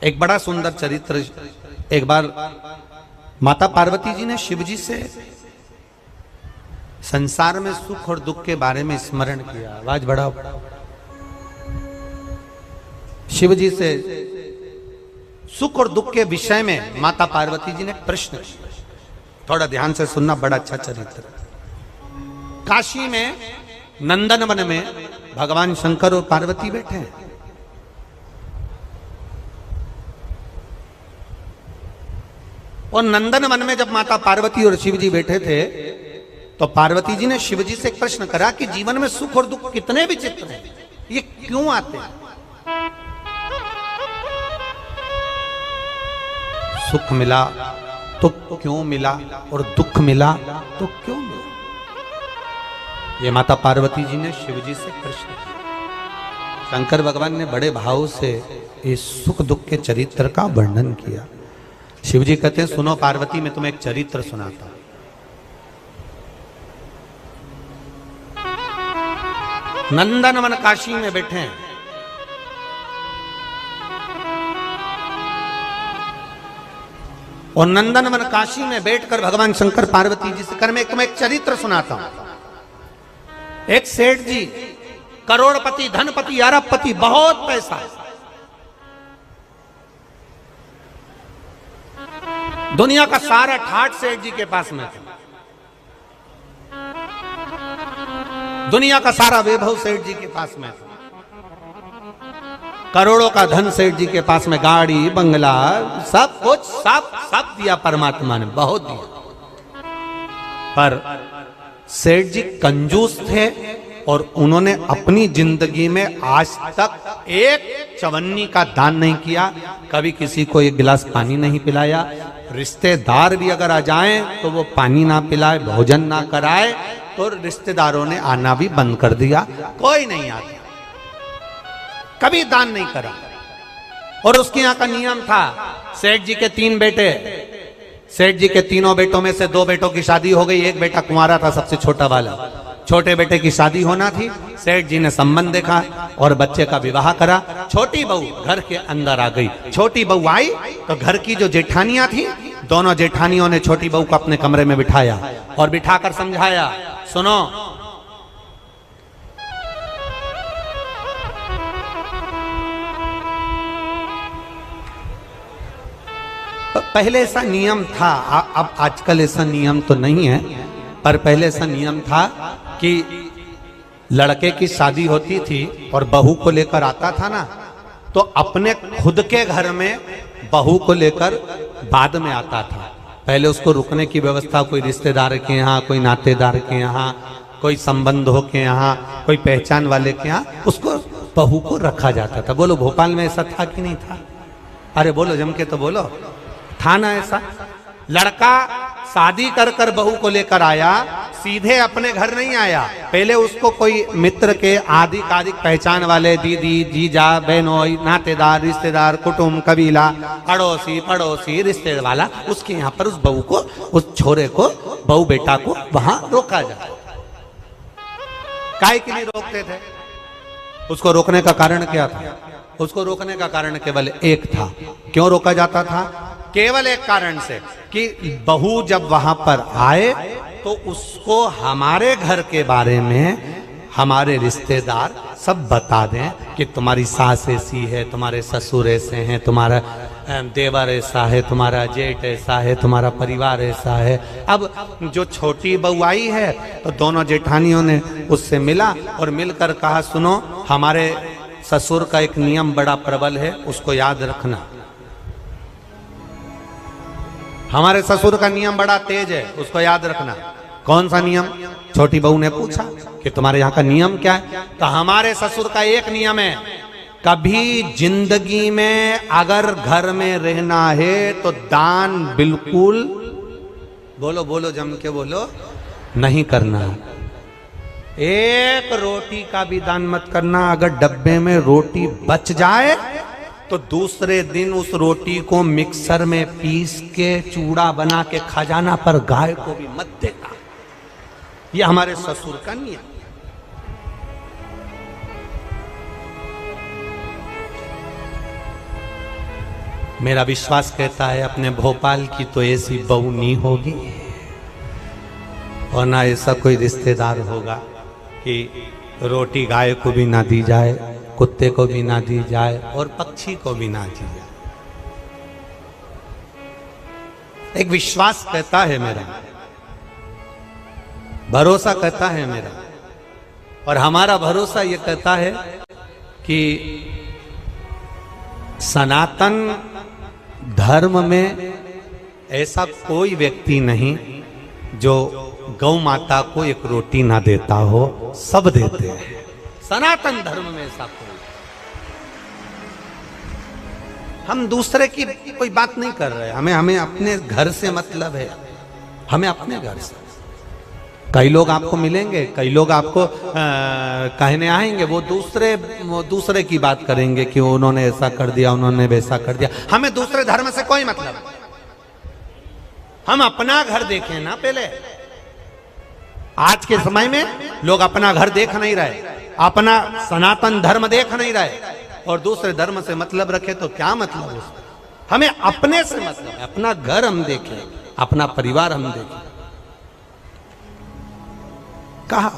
एक बड़ा सुंदर चरित्र। एक बार माता पार्वती जी ने शिव जी से संसार में सुख और दुख के बारे में स्मरण किया। आवाज बढ़ाओ। शिव जी से सुख और दुख के विषय में माता पार्वती जी ने प्रश्न किया। थोड़ा ध्यान से सुनना, बड़ा अच्छा चरित्र। काशी में नंदन वन में भगवान शंकर और पार्वती बैठे हैं। और नंदन वन में जब माता पार्वती और शिव जी बैठे थे तो पार्वती जी ने शिव जी से एक प्रश्न करा कि जीवन में सुख और दुख कितने विचित्र हैं, ये क्यों आते हैं? सुख मिला तो क्यों मिला और दुख मिला तो क्यों मिला? ये माता पार्वती जी ने शिव जी से प्रश्न किया। शंकर भगवान ने बड़े भाव से इस सुख दुख के चरित्र का वर्णन किया। शिव जी कहते हैं, सुनो पार्वती, मैं तुम्हें एक चरित्र सुनाता हूं। नंदनवन काशी में बैठे हैं। और नंदनवन काशी में बैठकर भगवान शंकर पार्वती जी से कर मैं तुम्हें एक चरित्र सुनाता हूं। एक सेठ जी, करोड़पति, धनपति, अरबपति, बहुत पैसा, दुनिया का सारा ठाठ सेठ जी के पास में था। दुनिया का सारा वैभव सेठ जी के पास में था। करोड़ों का धन सेठ जी के पास में, गाड़ी बंगला सब कुछ, सब दिया परमात्मा ने, बहुत दिया। पर सेठ जी कंजूस थे और उन्होंने अपनी जिंदगी में आज तक एक चवन्नी का दान नहीं किया, कभी किसी को एक गिलास पानी नहीं पिलाया। रिश्तेदार भी अगर आ जाएं तो वो पानी ना पिलाए, भोजन ना कराए, तो रिश्तेदारों ने आना भी बंद कर दिया, कोई नहीं आता, कभी दान नहीं करा। और उसके यहाँ का नियम था, सेठ जी के 3 बेटे, सेठ जी के तीनों बेटों में से 2 बेटों की शादी हो गई, एक बेटा कुंवारा था, सबसे छोटा वाला। छोटे बेटे की शादी होना थी, सेठ जी ने संबंध देखा और बच्चे का विवाह करा। छोटी बहू घर के अंदर आ गई। छोटी बहू आई तो घर की जो जेठानियां थी, दोनों जेठानियों ने छोटी बहू को अपने कमरे में बिठाया और बिठाकर समझाया, सुनो, पहले ऐसा नियम था, अब आजकल ऐसा नियम तो नहीं है, पर पहले ऐसा नियम था कि लड़के की शादी होती थी और बहू को लेकर आता था ना, तो अपने खुद के घर में बहू को लेकर बाद में आता था। पहले उसको रुकने की व्यवस्था कोई रिश्तेदार के यहाँ, कोई नातेदार के यहाँ, कोई संबंधों के यहाँ, कोई पहचान वाले के यहाँ, उसको बहू को रखा जाता था। बोलो भोपाल में ऐसा था कि नहीं था? अरे बोलो, जम के तो बोलो, था ना ऐसा? लड़का शादी कर कर बहू को लेकर आया, सीधे अपने घर नहीं आया, पहले उसको कोई मित्र के आदि कादिक पहचान वाले, दीदी, जीजा, बहनोई, नातेदार, रिश्तेदार, कुटुंब, कबीला, अड़ोसी पड़ोसी, रिश्तेदार वाला, उसके यहाँ पर उस बहू को, उस छोरे को, बहू बेटा को वहां रोका जाता। काहे के लिए रोकते थे? उसको रोकने का कारण क्या था? उसको रोकने का कारण केवल एक था। क्यों रोका जाता था? केवल एक कारण से कि बहू जब वहां पर आए तो उसको हमारे घर के बारे में हमारे रिश्तेदार सब बता दें कि तुम्हारी सास ऐसी है, तुम्हारे ससुर ऐसे हैं, तुम्हारा देवर ऐसा है, तुम्हारा जेठ ऐसा है, तुम्हारा परिवार ऐसा है। अब जो छोटी बहू आई है तो दोनों जेठानियों ने उससे मिला और मिलकर कहा, सुनो, हमारे ससुर का एक नियम बड़ा प्रबल है, उसको याद रखना। हमारे ससुर का नियम बड़ा तेज है, उसको याद रखना। कौन सा नियम? छोटी बहू ने पूछा कि तुम्हारे यहाँ का नियम क्या है? तो हमारे ससुर का एक नियम है, कभी जिंदगी में अगर घर में रहना है तो दान बिल्कुल, बोलो बोलो, जम के बोलो, नहीं करना। एक रोटी का भी दान मत करना। अगर डब्बे में रोटी बच जाए तो दूसरे दिन उस रोटी को मिक्सर में पीस के चूड़ा बना के खा जाना, पर गाय को भी मत देना। ये हमारे ससुर का नियम। मेरा विश्वास कहता है अपने भोपाल की तो ऐसी बहू नहीं होगी और ना ऐसा कोई रिश्तेदार होगा कि रोटी गाय को भी ना दी जाए, कुत्ते को भी ना दी जाए और पक्षी को भी ना दी जाए। एक विश्वास कहता है मेरा, भरोसा कहता है मेरा, और हमारा भरोसा ये कहता है कि सनातन धर्म में ऐसा कोई व्यक्ति नहीं जो गौ माता को एक रोटी ना देता हो, सब देते हैं। सनातन धर्म में ऐसा कोई, हम दूसरे की कोई बात नहीं कर रहे, हमें अपने घर से मतलब है, हमें अपने घर से। कई लोग आपको मिलेंगे, कई लोग आपको कहने आएंगे, वो दूसरे की बात करेंगे कि उन्होंने ऐसा कर दिया, उन्होंने वैसा कर दिया। हमें दूसरे धर्म से कोई मतलब नहीं, हम अपना घर देखें ना पहले। आज के समय में लोग अपना घर देख नहीं रहे, अपना सनातन धर्म देख नहीं रहे और दूसरे धर्म से मतलब रखे तो क्या मतलब उसका। हमें अपने से मतलब है, अपना घर हम देखें, अपना परिवार हम देखें। कहा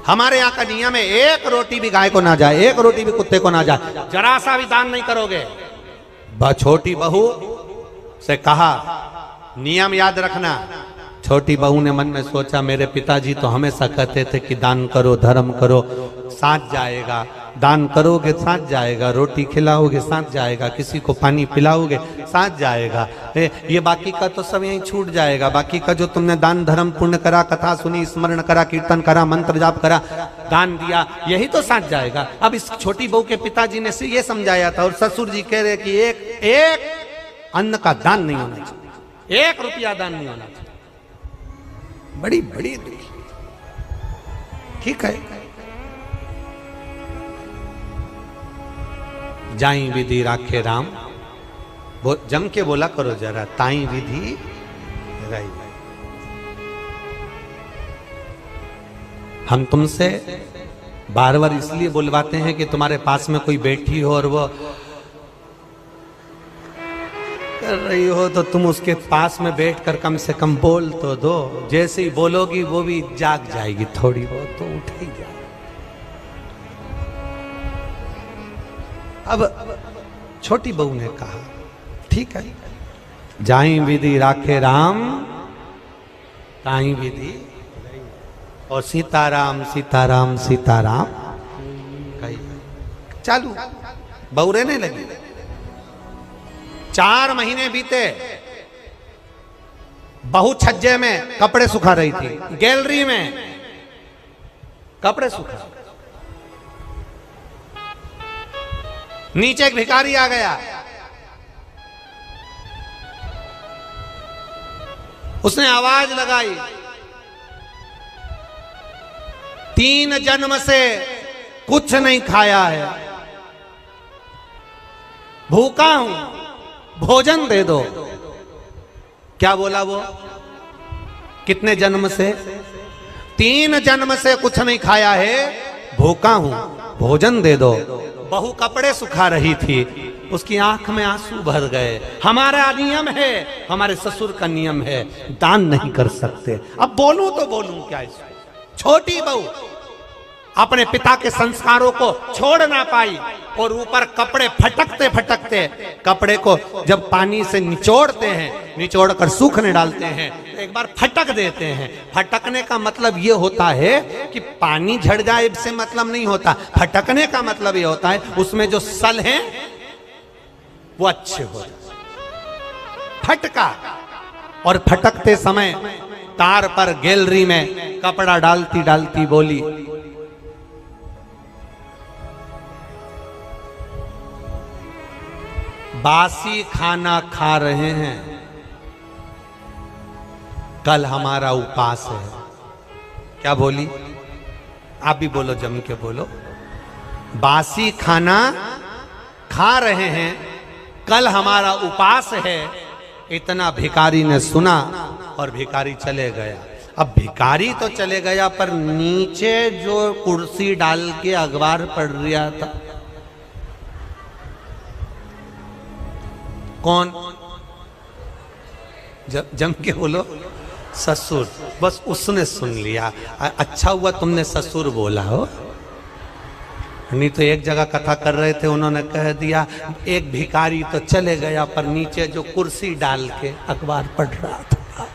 हमारे यहां का नियम है, एक रोटी भी गाय को ना जाए, एक रोटी भी कुत्ते को ना जाए, जरा सा भी दान नहीं करोगे। छोटी बहू से कहा नियम याद रखना। छोटी बहू ने मन में सोचा मेरे पिताजी तो हमेशा कहते थे कि दान करो, धर्म करो, साथ जाएगा। दान करोगे साथ जाएगा, रोटी खिलाओगे साथ जाएगा, किसी को पानी पिलाओगे साथ जाएगा, ये बाकी का तो सब यहीं छूट जाएगा। बाकी का जो तुमने दान धर्म पुण्य करा, कथा सुनी, स्मरण करा, कीर्तन करा, मंत्र जाप करा, दान दिया, यही तो साथ जाएगा। अब इस छोटी बहू के पिताजी ने ये समझाया था और ससुर जी कह रहे कि एक अन्न का दान नहीं होना चाहिए, 1 रुपया दान नहीं होना चाहिए। बड़ी बड़ी ठीक है, जाई विधि राखे राम, जम के बोला करो जरा, ताई विधि राई। हम तुमसे बार बार इसलिए बुलवाते हैं कि तुम्हारे पास में कोई बैठी हो और वो कर रही हो तो तुम उसके पास में बैठकर कम से कम बोल तो दो। जैसे ही बोलोगी वो भी जाग जाएगी, थोड़ी बहुत तो उठ ही जाएगी। अब छोटी बहू ने कहा ठीक है, जाई विधि राखे राम, ताई विधि, और सीताराम सीताराम सीताराम कही चालू। बहू रहने लगी। 4 महीने बीते, बहू छज्जे में कपड़े सुखा रही थी, गैलरी में कपड़े सुखा। नीचे एक भिखारी आ गया, उसने आवाज लगाई, 3 जन्म से कुछ नहीं खाया है, भूखा हूं, भोजन दे दो। क्या बोला वो? कितने जन्म से? 3 जन्म से कुछ नहीं खाया है, भूखा हूं, भोजन दे दो। बहू कपड़े सुखा रही थी, उसकी आंख में आंसू भर गए। हमारा नियम है, हमारे ससुर का नियम है, दान नहीं कर सकते। अब बोलूं तो बोलूं क्या इसमें? छोटी बहू अपने पिता के संस्कारों को छोड़ ना पाई और ऊपर कपड़े फटकते फटकते, कपड़े को जब पानी से निचोड़ते हैं, निचोड़ कर सूखने डालते हैं, एक बार फटक देते हैं। फटकने का मतलब ये होता है कि पानी झड़ जाए से मतलब नहीं होता। फटकने का मतलब ये होता है उसमें जो सल हैं वो अच्छे हो जाए। फटका, और फटकते समय तार पर गैलरी में कपड़ा डालती डालती बोली, बासी खाना खा रहे हैं, कल हमारा उपास है। क्या बोली? आप भी बोलो, जम के बोलो। बासी खाना खा रहे हैं, कल हमारा उपास है। इतना भिखारी ने सुना और भिखारी चले गया। अब भिखारी तो चले गया, पर नीचे जो कुर्सी डाल के अखबार पढ़ रहा था, कौन? जम के बोलो, ससुर। बस उसने सुन लिया। अच्छा हुआ तुमने ससुर बोला हो, नहीं तो एक जगह कथा कर रहे थे, उन्होंने कह दिया एक भिखारी तो चले गया, पर नीचे जो कुर्सी डाल के अखबार पढ़ रहा था,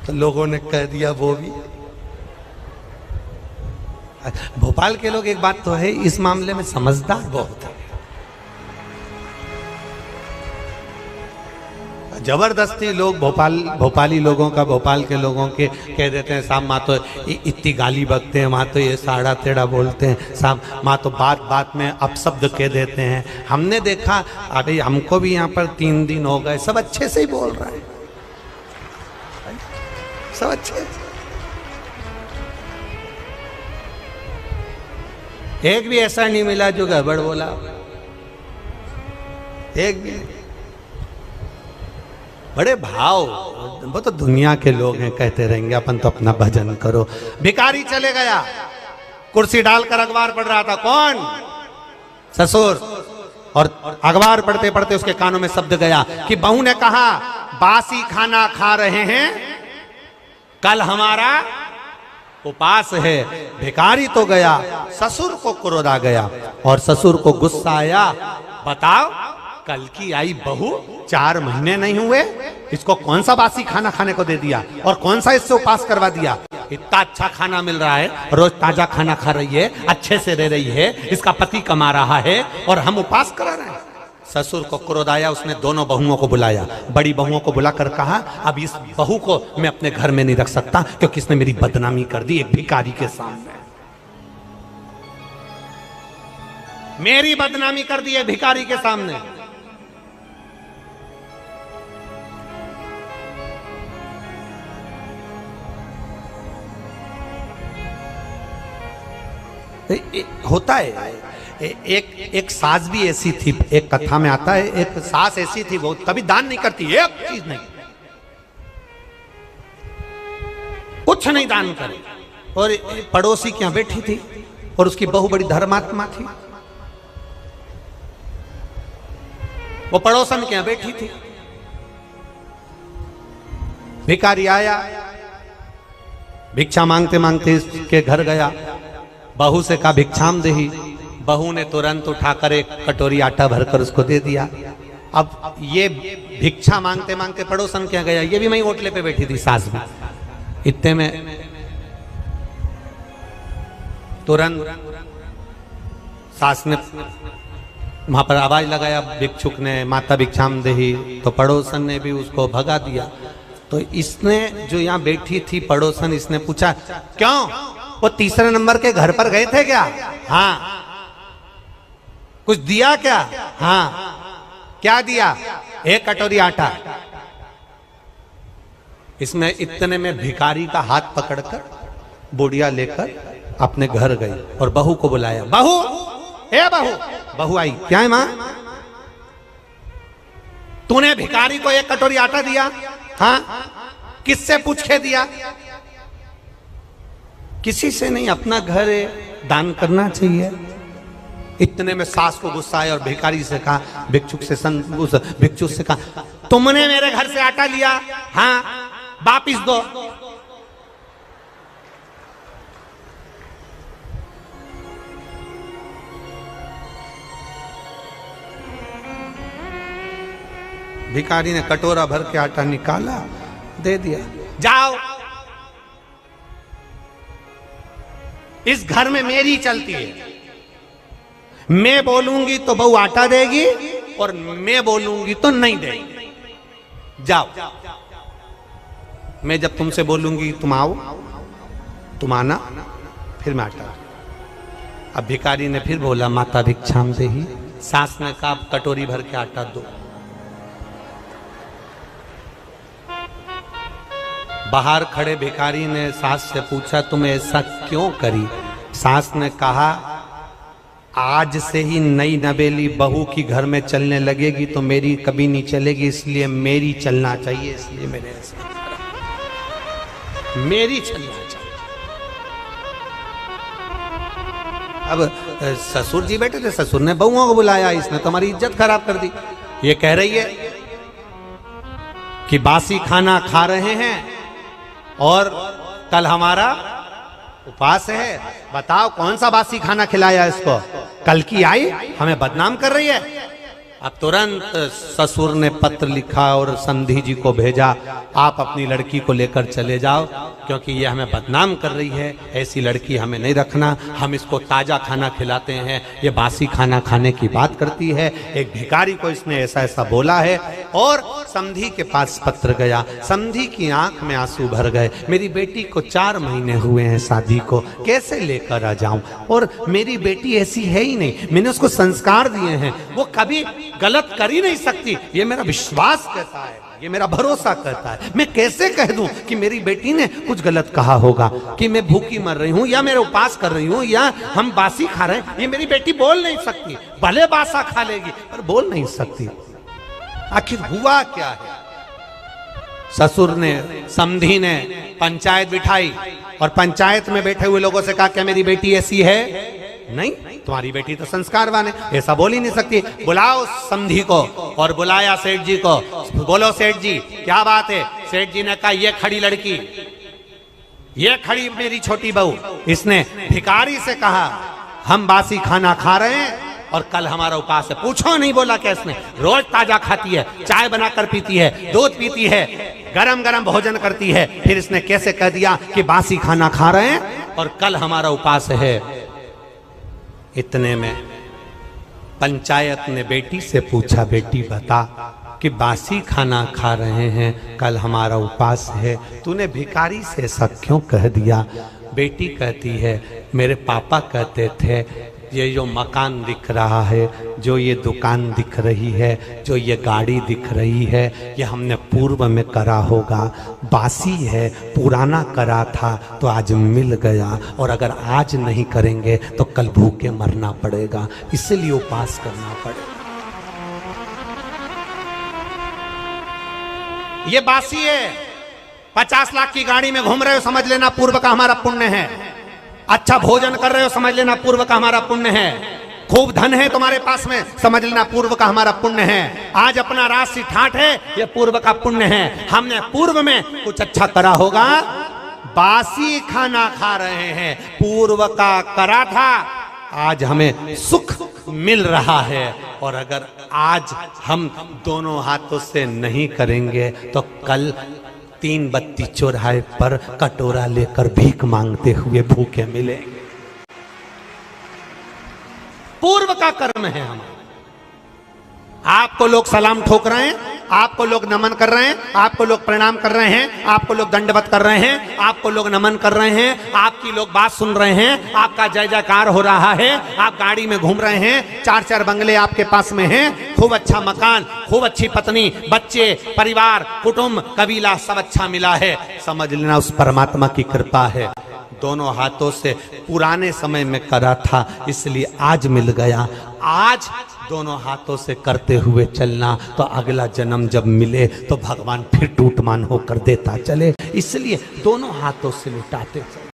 तो लोगों ने कह दिया वो भी। भोपाल के लोग, एक बात तो है, इस मामले में समझदार बहुत है। जबरदस्ती लोग भोपाली लोगों का, भोपाल के लोगों के कह देते हैं साहब माँ तो इतनी गाली बकते हैं, माँ तो ये साड़ा तेड़ा बोलते हैं, साहब माँ तो बात बात में अपशब्द कह देते हैं। हमने देखा, अभी हमको भी यहाँ पर 3 दिन हो गए, सब अच्छे से ही बोल रहे हैं, सब अच्छे। एक भी ऐसा नहीं मिला जो गड़बड़ बोला, एक भी। बड़े भाव, वो तो दुनिया के लोग हैं, कहते रहेंगे, अपन तो अपना भजन करो। भिखारी चले गया, कुर्सी डालकर अखबार पढ़ रहा था। कौन? ससुर। और अखबार पढ़ते पढ़ते उसके कानों में शब्द गया कि बहू ने कहा बासी खाना खा रहे हैं, कल हमारा उपास है। भिखारी तो गया, ससुर को क्रोध आ गया और ससुर को गुस्सा आया। बताओ, कल की आई बहू 4 महीने नहीं हुए, इसको कौन सा बासी खाना खाने को दे दिया और कौन सा इससे उपास करवा दिया? इतना अच्छा खाना मिल रहा है, रोज ताजा खाना खा रही है, अच्छे से रह रही है, इसका पति कमा रहा है और हम उपास करा रहे हैं। ससुर को क्रोध आया, उसने दोनों बहुओं को बुलाया। बड़ी बहुओं को बुलाकर कहा अब इस बहू को मैं अपने घर में नहीं रख सकता, क्योंकि इसने मेरी बदनामी कर दी एक भिखारी के सामने। मेरी बदनामी कर दी है भिखारी के सामने। होता है, एक सास भी ऐसी थी, एक कथा में आता है, एक सास ऐसी थी, वो कभी दान नहीं करती, एक चीज नहीं, कुछ नहीं दान करे। और पड़ोसी के यहां बैठी थी और उसकी बहू बड़ी धर्मात्मा थी, वो पड़ोसन के यहां बैठी थी। भिखारी आया, भिक्षा मांगते मांगते इसके घर गया, बहू से कहा भिक्षाम देही। बहू ने तुरंत उठाकर एक कटोरी आटा भरकर उसको दे दिया। अब ये भिक्षा मांगते मांगते पड़ोसन के गया, ये भी वहीं ओटले पे बैठी थी सास भी। इतने में तुरंत सास ने वहां पर आवाज लगाया, भिक्षुक ने, माता भिक्षाम देही। तो पड़ोसन ने भी उसको भगा दिया। तो इसने, जो यहाँ बैठी थी पड़ोसन, इसने पूछा क्यों, वो 3रे नंबर के घर पर गए थे क्या? हाँ। कुछ दिया क्या? हाँ। क्या दिया? 1 कटोरी आटा। इसमें इतने में भिखारी का हाथ पकड़कर बुढ़िया लेकर अपने घर गई और बहू को बुलाया। बहू, ए बहू। बहू आई। क्या है मां? तूने भिखारी को 1 कटोरी आटा दिया? हाँ। किससे पूछ के दिया? किसी से नहीं, अपना घर है, दान करना चाहिए। इतने में सास को गुस्सा आया और भिखारी से कहा, भिक्षुक से कहा, तुमने मेरे घर से आटा लिया? हाँ। वापिस दो। भिखारी ने कटोरा भर के आटा निकाला, दे दिया। जाओ, इस घर में मेरी चलती है, मैं बोलूंगी तो बहू आटा देगी और मैं बोलूंगी तो नहीं देगी। जाओ, मैं जब तुमसे बोलूंगी तुम आओ, तुम आना, फिर मैं आटा। अब भिखारी ने फिर बोला माता भिक्षाम देही। सास ने कहा कटोरी भर के आटा दो। बाहर खड़े भिखारी ने सास से पूछा तुम ऐसा क्यों करी? सास ने कहा आज से ही नई नवेली बहू की घर में चलने लगेगी तो मेरी कभी नहीं चलेगी, इसलिए मेरी चलना चाहिए, इसलिए मैंने ऐसा मेरी चलना चाहिए। अब ससुर जी बैठे थे, ससुर ने बहुओं को बुलाया, इसने तुम्हारी इज्जत खराब कर दी। ये कह रही है कि बासी खाना खा रहे हैं और कल हमारा उपवास है। बताओ कौन सा बासी खाना खिलाया इसको? कल की आई हमें बदनाम कर रही है। अब तुरंत ससुर ने पत्र लिखा और समधी जी को भेजा, आप अपनी लड़की को लेकर चले जाओ क्योंकि ये हमें बदनाम कर रही है, ऐसी लड़की हमें नहीं रखना, हम इसको ताजा खाना खिलाते हैं, ये बासी खाना खाने की बात करती है। एक भिखारी को इसने ऐसा ऐसा बोला है और समधी के पास पत्र गया। समधी की आंख में आंसू भर गए, मेरी बेटी को 4 महीने हुए हैं शादी को, कैसे लेकर आ जाऊं? और मेरी बेटी ऐसी है ही नहीं, मैंने उसको संस्कार दिए हैं, वो कभी गलत कर ही नहीं सकती, ये मेरा विश्वास कहता है, ये मेरा भरोसा कहता है। मैं कैसे कह दूं कि मेरी बेटी ने कुछ गलत कहा होगा, कि मैं भूखी मर रही हूं या मेरे उपवास कर रही हूं या हम बासी खा रहे हैं? ये मेरी बेटी बोल नहीं सकती, भले बासा खा लेगी पर बोल नहीं सकती। आखिर हुआ क्या है? ससुर ने, समधी ने पंचायत बिठाई और पंचायत में बैठे हुए लोगों से कहा क्या मेरी बेटी ऐसी है? नहीं, तुम्हारी बेटी तो संस्कारवान है, ऐसा बोल ही नहीं सकती। बुलाओ समधी को। और बुलाया सेठ जी को। बोलो सेठ जी क्या बात है? सेठ जी ने कहा ये खड़ी लड़की, ये खड़ी मेरी छोटी बहू, इसने भिखारी से कहा हम बासी खाना खा रहे हैं और कल हमारा उपवास है। पूछो नहीं बोला क्या इसने? रोज ताजा खाती है, चाय बनाकर पीती है, दूध पीती है, गरम गरम भोजन करती है, फिर इसने कैसे कह दिया कि बासी खाना खा रहे हैं और कल हमारा उपवास है? इतने में पंचायत ने बेटी से पूछा, बेटी बता कि बासी खाना खा रहे हैं, कल हमारा उपवास है, तूने भिखारी से ऐसा क्यों कह दिया? बेटी कहती है मेरे पापा कहते थे ये जो मकान दिख रहा है, जो ये दुकान दिख रही है, जो ये गाड़ी दिख रही है, ये हमने पूर्व में करा होगा, बासी है, पुराना करा था तो आज मिल गया और अगर आज नहीं करेंगे तो कल भूखे मरना पड़ेगा, इसलिए उपवास करना पड़ेगा। ये बासी है, 50 लाख की गाड़ी में घूम रहे हो, समझ लेना पूर्व का हमारा पुण्य है। अच्छा भोजन कर रहे हो, समझ लेना पूर्व का हमारा पुण्य है। खूब धन है तुम्हारे पास में, समझ लेना पूर्व का हमारा पुण्य है। आज अपना राशि ठाठ है, ये पूर्व का पुण्य है। हमने पूर्व में कुछ अच्छा करा होगा, बासी खाना खा रहे हैं, पूर्व का करा था, आज हमें सुख मिल रहा है। और अगर आज हम दोनों हाथों से नहीं करेंगे तो कल 3 बत्ती चौराहे पर कटोरा लेकर भीख मांगते हुए भूखे मिलेंगे। पूर्व का कर्म है हमारा। आपको लोग सलाम ठोक रहे हैं, आपको लोग नमन कर रहे हैं, आपको लोग प्रणाम कर रहे हैं, आपको लोग दंडवत कर रहे हैं, आपको लोग नमन कर रहे हैं, आपकी लोग बात सुन रहे हैं, आपका जय जयकार हो रहा है, आप गाड़ी में घूम रहे हैं, 4-4 बंगले आपके पास में हैं, खूब अच्छा मकान, खूब अच्छी पत्नी, बच्चे, परिवार, कुटुंब, कबीला सब अच्छा मिला है। समझ लेना उस परमात्मा की कृपा है। दोनों हाथों से पुराने समय में करा था इसलिए आज मिल गया। आज दोनों हाथों से करते हुए चलना तो अगला जन्म जब मिले तो भगवान फिर टूटमान होकर देता चले, इसलिए दोनों हाथों से लुटाते चले।